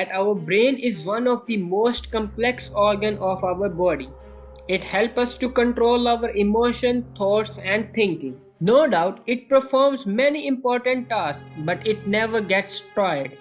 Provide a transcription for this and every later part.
that our brain is one of the most complex organs of our body. It helps us to control our emotion, thoughts, and thinking. No doubt, it performs many important tasks, but it never gets tired.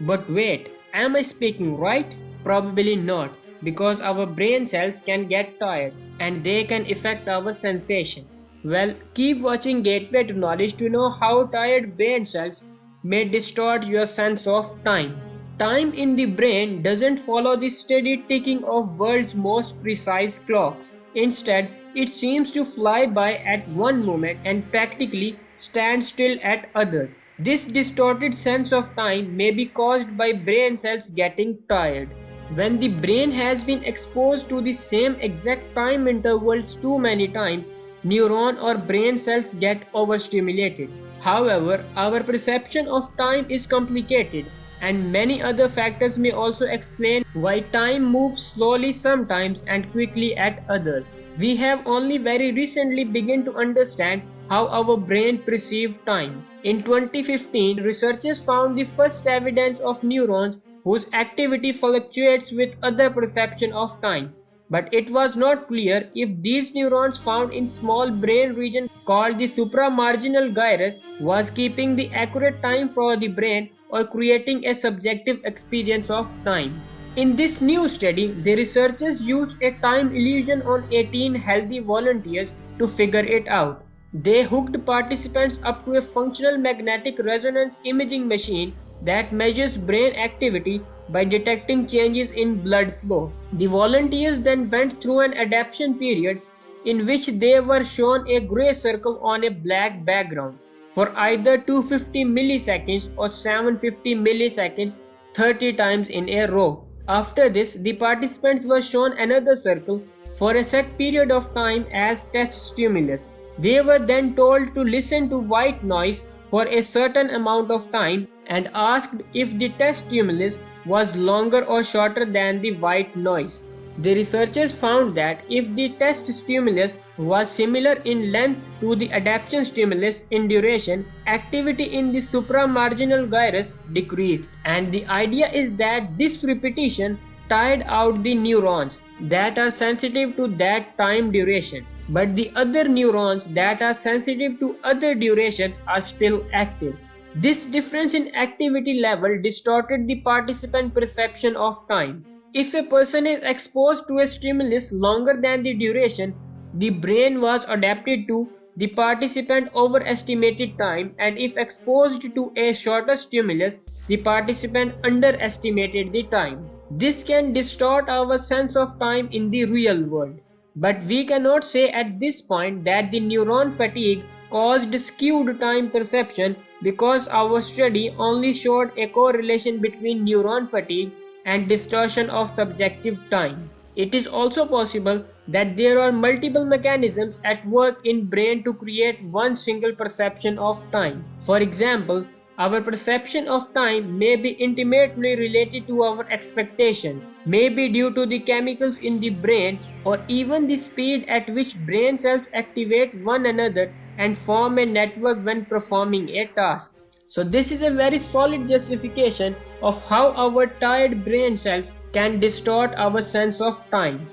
But wait, am I speaking right? Probably not, because our brain cells can get tired and they can affect our sensation. Well, keep watching Gateway to Knowledge to know how tired brain cells may distort your sense of time. Time in the brain doesn't follow the steady ticking of world's most precise clocks. Instead, it seems to fly by at one moment and practically stand still at others. This distorted sense of time may be caused by brain cells getting tired. When the brain has been exposed to the same exact time intervals too many times, neuron or brain cells get overstimulated. However, our perception of time is complicated, and many other factors may also explain why time moves slowly sometimes and quickly at others. We have only very recently begun to understand how our brain perceives time. In 2015, researchers found the first evidence of neurons whose activity fluctuates with other perception of time. But it was not clear if these neurons found in small brain region called the supramarginal gyrus was keeping the accurate time for the brain or creating a subjective experience of time. In this new study, the researchers used a time illusion on 18 healthy volunteers to figure it out. They hooked participants up to a functional magnetic resonance imaging machine that measures brain activity by detecting changes in blood flow. The volunteers then went through an adaptation period in which they were shown a gray circle on a black background for either 250 milliseconds or 750 milliseconds 30 times in a row. After this, the participants were shown another circle for a set period of time as test stimulus. They were then told to listen to white noise for a certain amount of time and asked if the test stimulus was longer or shorter than the white noise. The researchers found that if the test stimulus was similar in length to the adaptation stimulus in duration, activity in the supramarginal gyrus decreased. And the idea is that this repetition tired out the neurons that are sensitive to that time duration. But the other neurons that are sensitive to other durations are still active. This difference in activity level distorted the participant perception of time. If a person is exposed to a stimulus longer than the duration, the brain was adapted to, the participant overestimated time, and if exposed to a shorter stimulus, the participant underestimated the time. This can distort our sense of time in the real world. But we cannot say at this point that the neuron fatigue caused skewed time perception because our study only showed a correlation between neuron fatigue and distortion of subjective time. It is also possible that there are multiple mechanisms at work in brain to create one single perception of time. For example, our perception of time may be intimately related to our expectations, maybe due to the chemicals in the brain or even the speed at which brain cells activate one another and form a network when performing a task. So this is a very solid justification of how our tired brain cells can distort our sense of time.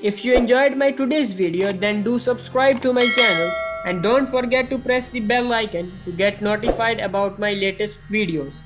If you enjoyed my today's video, then do subscribe to my channel and don't forget to press the bell icon to get notified about my latest videos.